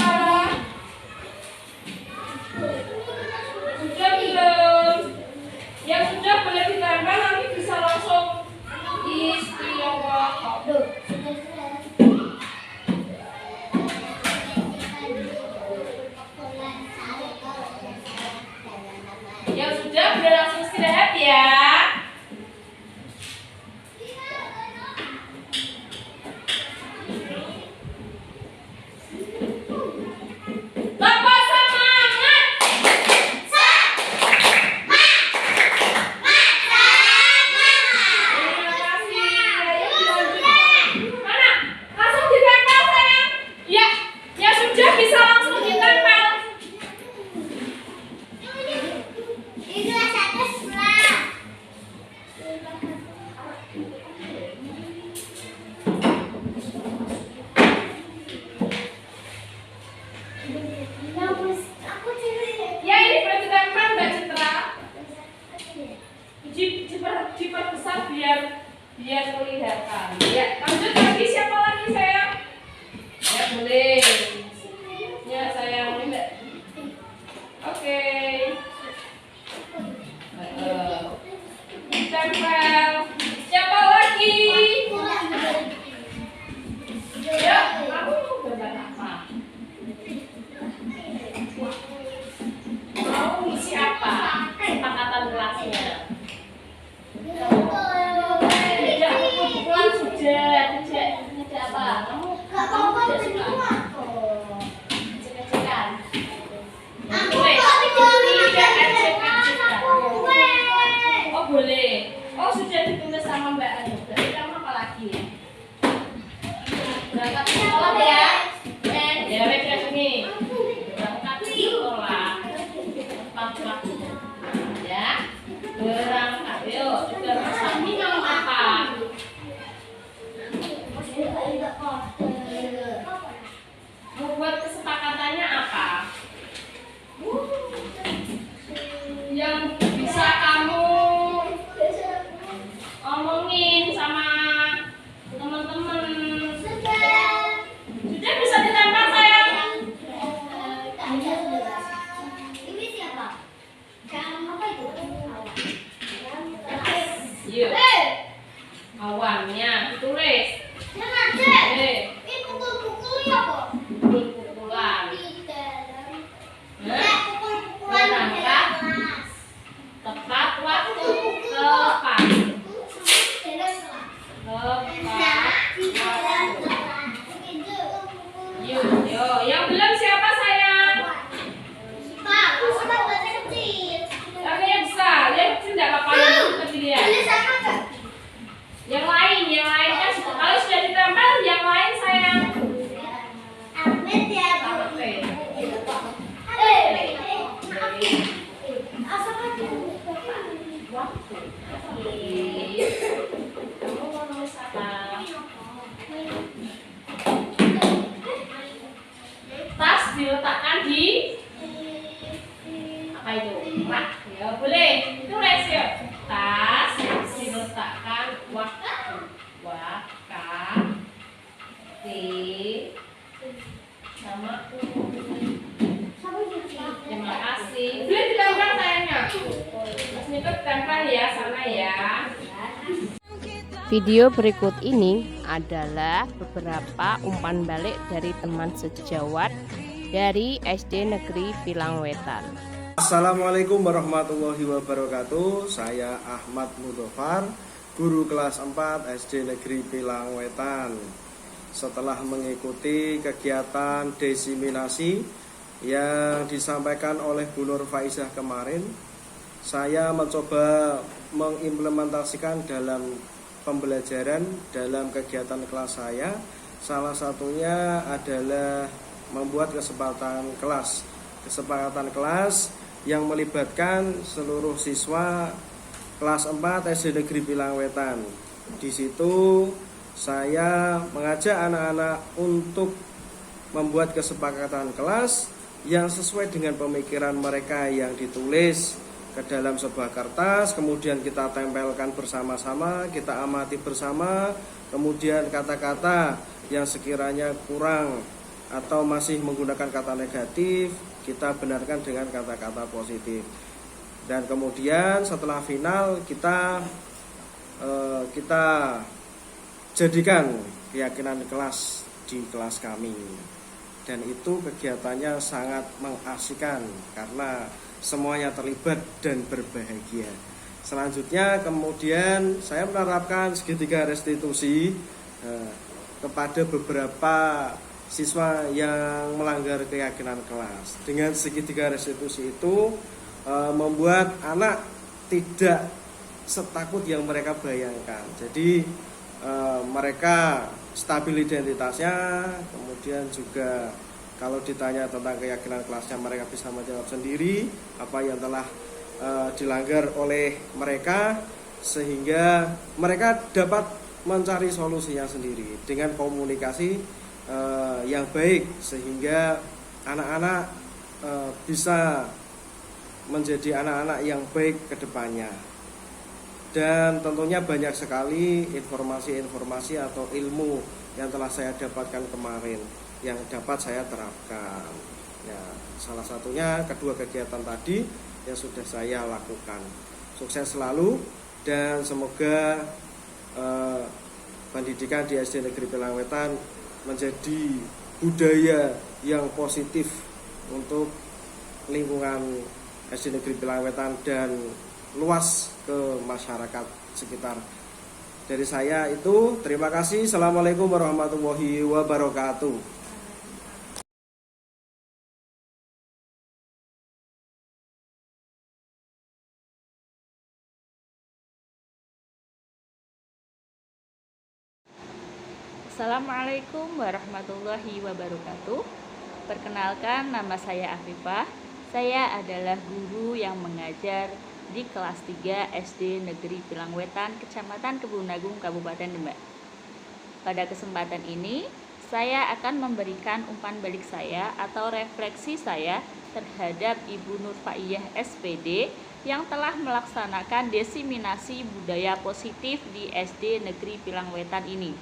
Sudah belum? Yang sudah boleh ditempel nanti bisa langsung istimewa. Yang sudah boleh langsung istirahat ya. Bapak semangat. Terima kasih. Ayo dilanjutkan. Mana? Langsung ditempel sayang. Ya, ya sudah bisa langsung ditempel. Ya ini boleh ditempel Mbak Citra. Diperbesar biar kelihatan. Ya, lanjut lagi siapa lagi sayang? Ya boleh. Ya sayang. Oke. Ayo, yang belum siapa sayang? Pak, sama bahasa kecil. Oke, yang besar. Yang kecil enggak apa-apa yang kecilian. Yang lain kan kalau sudah ditempel yang lain sayang. Ahmed ya, Bu. Oke. Kamu mau nulis apa? Tas diletakkan di apa itu? Rak. Ya boleh. Tulis yuk. Tas diletakkan sama terima kasih. Boleh ditempel sayangnya. Terus itu tempel ya sana ya. Video berikut ini adalah beberapa umpan balik dari teman sejawat dari SD Negeri Pilang Wetan. Assalamualaikum warahmatullahi wabarakatuh. Saya Ahmad Mudofar, guru kelas 4 SD Negeri Pilang Wetan. Setelah mengikuti kegiatan desiminasi yang disampaikan oleh Bu Nur Faizah kemarin, saya mencoba mengimplementasikan dalam pembelajaran dalam kegiatan kelas saya. Salah satunya adalah membuat kesepakatan kelas yang melibatkan seluruh siswa kelas 4 SD Negeri Pilang Wetan. Di situ saya mengajak anak-anak untuk membuat kesepakatan kelas yang sesuai dengan pemikiran mereka yang ditulis ke dalam sebuah kertas, kemudian kita tempelkan bersama-sama, kita amati bersama, kemudian kata-kata yang sekiranya kurang atau masih menggunakan kata negatif, kita benarkan dengan kata-kata positif. Dan kemudian setelah final kita jadikan keyakinan kelas di kelas kami. Dan itu kegiatannya sangat mengasihkan karena semuanya terlibat dan berbahagia. Selanjutnya kemudian saya menerapkan segitiga restitusi kepada beberapa siswa yang melanggar keyakinan kelas. Dengan segitiga restitusi itu membuat anak tidak setakut yang mereka bayangkan. Jadi mereka stabil identitasnya, kemudian juga kalau ditanya tentang keyakinan kelasnya mereka bisa menjawab sendiri apa yang telah dilanggar oleh mereka, sehingga mereka dapat mencari solusinya sendiri dengan komunikasi yang baik, sehingga anak-anak bisa menjadi anak-anak yang baik ke depannya. Dan tentunya banyak sekali informasi-informasi atau ilmu yang telah saya dapatkan kemarin yang dapat saya terapkan. Ya, salah satunya kedua kegiatan tadi yang sudah saya lakukan. Sukses selalu dan semoga pendidikan di SD Negeri Pilang Wetan menjadi budaya yang positif untuk lingkungan SD Negeri Pilang Wetan dan luas ke masyarakat sekitar. Dari saya itu, terima kasih. Assalamualaikum warahmatullahi wabarakatuh. Assalamualaikum warahmatullahi wabarakatuh. Perkenalkan, nama saya Afifah. Saya adalah guru yang mengajar di kelas 3 SD Negeri Pilang Wetan, Kecamatan Kebun Agung, Kabupaten Demak. Pada kesempatan ini, saya akan memberikan umpan balik saya atau refleksi saya terhadap Ibu Nur Faizah SPD yang telah melaksanakan desiminasi budaya positif di SD Negeri Pilang Wetan ini.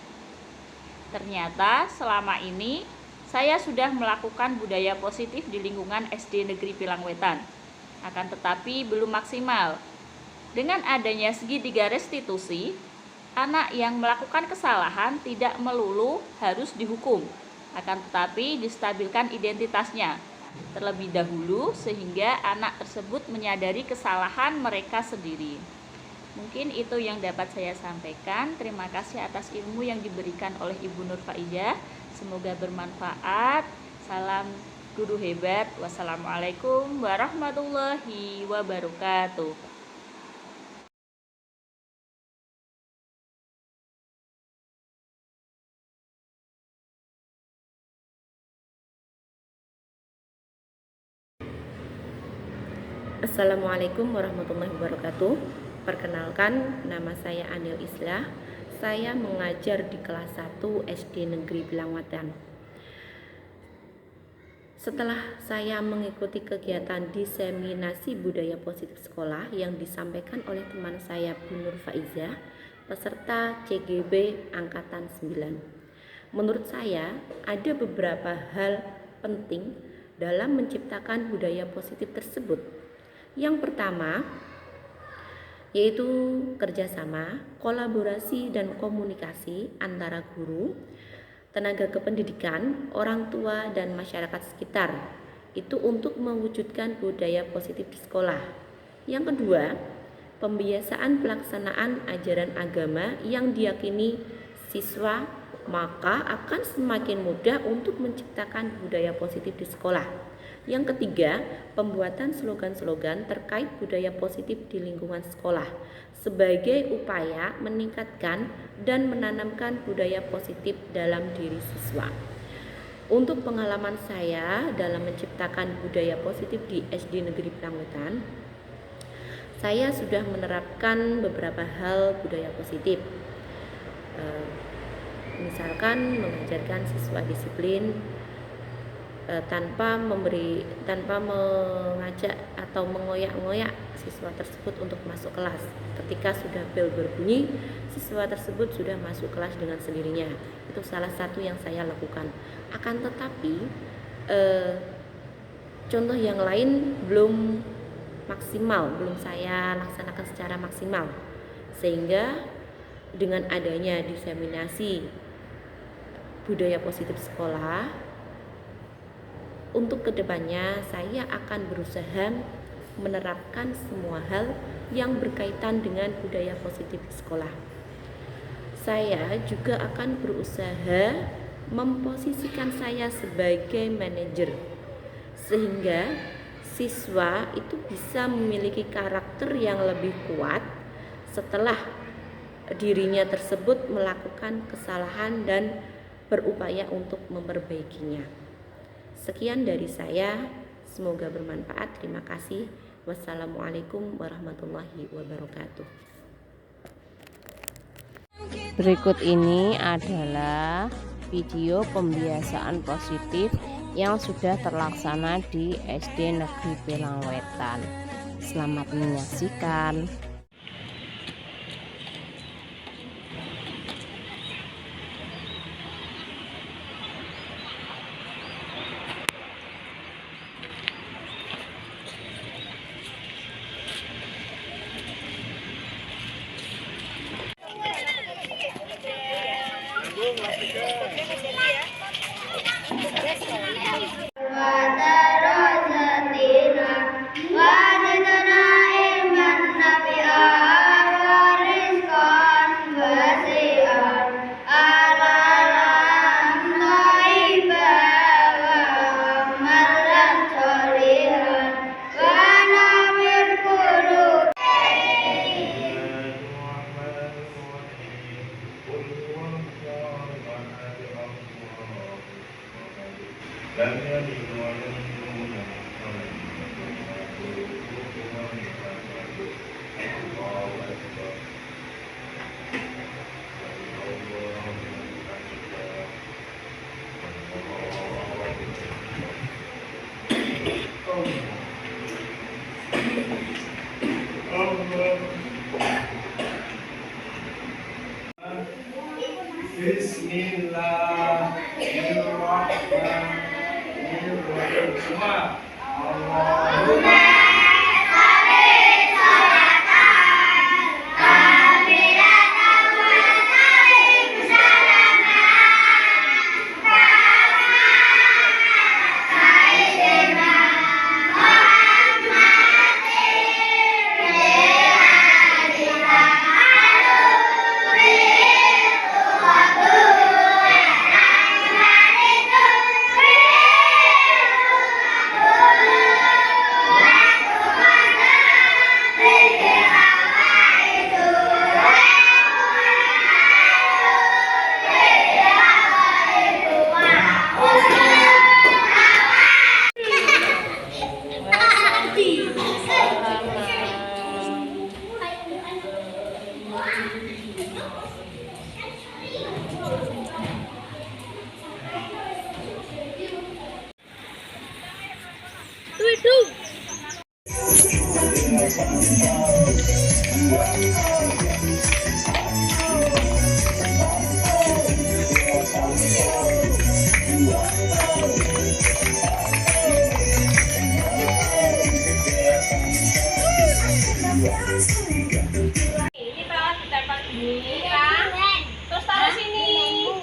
Ternyata selama ini saya sudah melakukan budaya positif di lingkungan SD Negeri Pilang Wetan. Akan tetapi belum maksimal. Dengan adanya segitiga restitusi, anak yang melakukan kesalahan tidak melulu harus dihukum, akan tetapi distabilkan identitasnya terlebih dahulu sehingga anak tersebut menyadari kesalahan mereka sendiri. Mungkin itu yang dapat saya sampaikan. Terima kasih atas ilmu yang diberikan oleh Ibu Nur Faizah. Semoga bermanfaat. Salam guru hebat. Wassalamualaikum warahmatullahi wabarakatuh. Assalamualaikum warahmatullahi wabarakatuh. Perkenalkan, nama saya Anil Islah. Saya mengajar di kelas 1 SD Negeri Bilangwetan. Setelah saya mengikuti kegiatan diseminasi budaya positif sekolah yang disampaikan oleh teman saya Bu Nur Faizah, peserta CGB Angkatan 9. Menurut saya, ada beberapa hal penting dalam menciptakan budaya positif tersebut. Yang pertama, yaitu kerjasama, kolaborasi, dan komunikasi antara guru, tenaga kependidikan, orang tua, dan masyarakat sekitar. Itu untuk mewujudkan budaya positif di sekolah. Yang kedua, pembiasaan pelaksanaan ajaran agama yang diyakini siswa, maka akan semakin mudah untuk menciptakan budaya positif di sekolah. Yang ketiga, pembuatan slogan-slogan terkait budaya positif di lingkungan sekolah sebagai upaya meningkatkan dan menanamkan budaya positif dalam diri siswa. Untuk pengalaman saya dalam menciptakan budaya positif di SD Negeri Bilangwetan, saya sudah menerapkan beberapa hal budaya positif. Misalkan mengajarkan siswa disiplin, tanpa mengajak atau mengoyak-ngoyak siswa tersebut untuk masuk kelas. Ketika sudah bel berbunyi, siswa tersebut sudah masuk kelas dengan sendirinya. Itu salah satu yang saya lakukan. Akan tetapi contoh yang lain belum maksimal, belum saya laksanakan secara maksimal. Sehingga dengan adanya diseminasi budaya positif sekolah, untuk kedepannya saya akan berusaha menerapkan semua hal yang berkaitan dengan budaya positif di sekolah. Saya juga akan berusaha memposisikan saya sebagai manajer, sehingga siswa itu bisa memiliki karakter yang lebih kuat setelah dirinya tersebut melakukan kesalahan dan berupaya untuk memperbaikinya. Sekian dari saya, semoga bermanfaat. Terima kasih. Wassalamualaikum warahmatullahi wabarakatuh. Berikut ini adalah video pembiasaan positif yang sudah terlaksana di SD Negeri Bilangwetan. Selamat menyaksikan. Bismillahirrahmanirrahim. Semua Allahumma Ini taruh ditempel gini kan, terus taruh sini.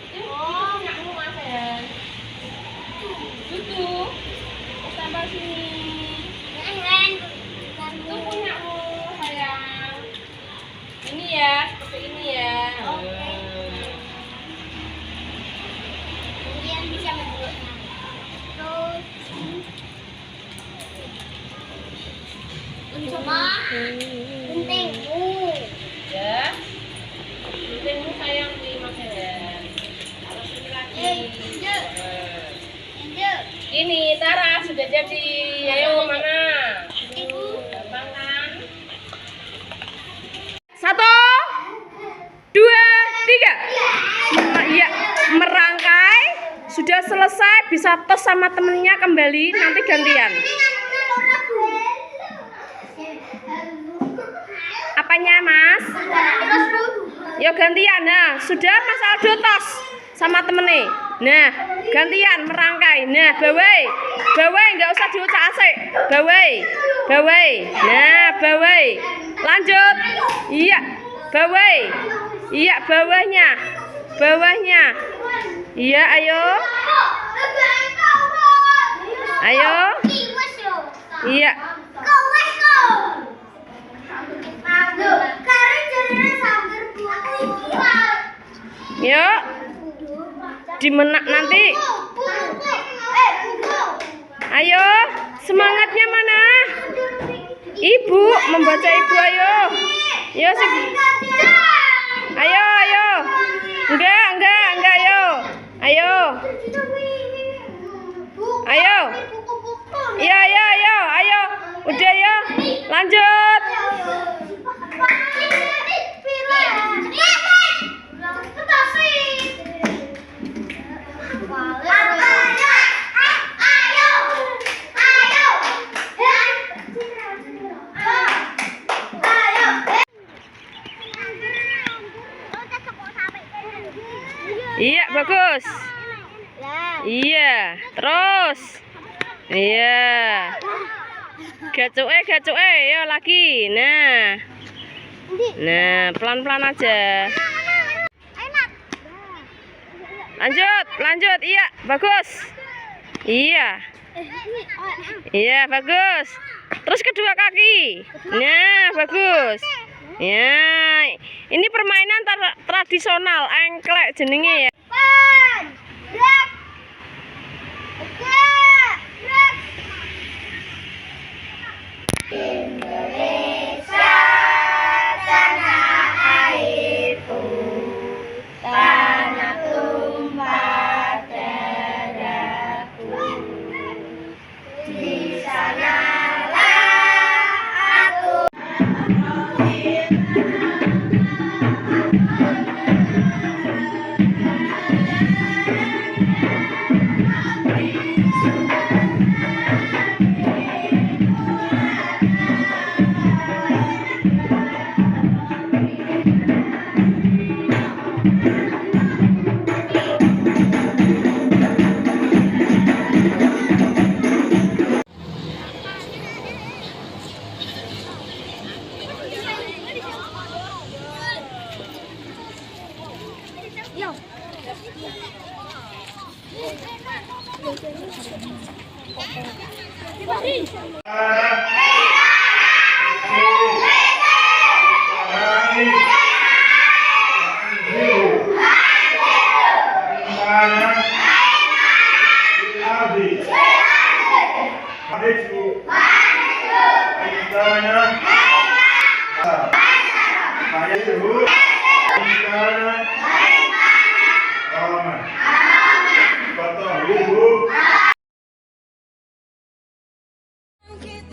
Ini punyamu Mas ya. Itu terus tempel sini. Itu punyamu sayang. Ini ya, seperti ini ya. Kemudian bisa menurut cuma pentingmu Ya. Pentingmu sayang nih Mas ya. Taruh sini lagi. Ini Tara sudah jadi. Ayo mana? Gampang kan? 1, 2, 3. Iya, merangkai sudah selesai, bisa tos sama temennya kembali, nanti gantian. Apanya Mas? Ya gantian. Nah, sudah Mas Aldo tos sama temennya. Nah, gantian merangkai. Nah, bawai nggak usah diucap asik. Bawai. Nah, bawai. Lanjut. Iya, bawai. Iya, bawahnya. Iya, ayo. Iya. Yuk. Dimenak nanti. Ayo, semangatnya mana? Ibu, membaca ibu ayo. Ayo sih. Ayo. Enggak, ayo. Ayo. Iya, ayo. Udah ya. Lanjut. Iya, bagus. Iya, terus. Iya. Gacuke, ya lagi. Nah, pelan-pelan aja. Lanjut. Iya, bagus. Iya, bagus. Terus kedua kaki. Nah, bagus. Ya, ini permainan tradisional, engklek jenenge ya. Indonesia tanah airku, tanah tumpah darahku. Di sanalah aku.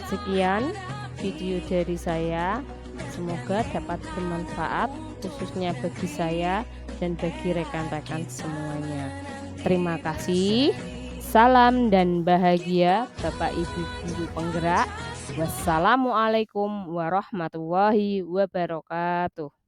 Sekian video dari saya, semoga dapat bermanfaat khususnya bagi saya dan bagi rekan-rekan semuanya. Terima kasih. Salam dan bahagia Bapak Ibu guru penggerak. Wassalamualaikum warahmatullahi wabarakatuh.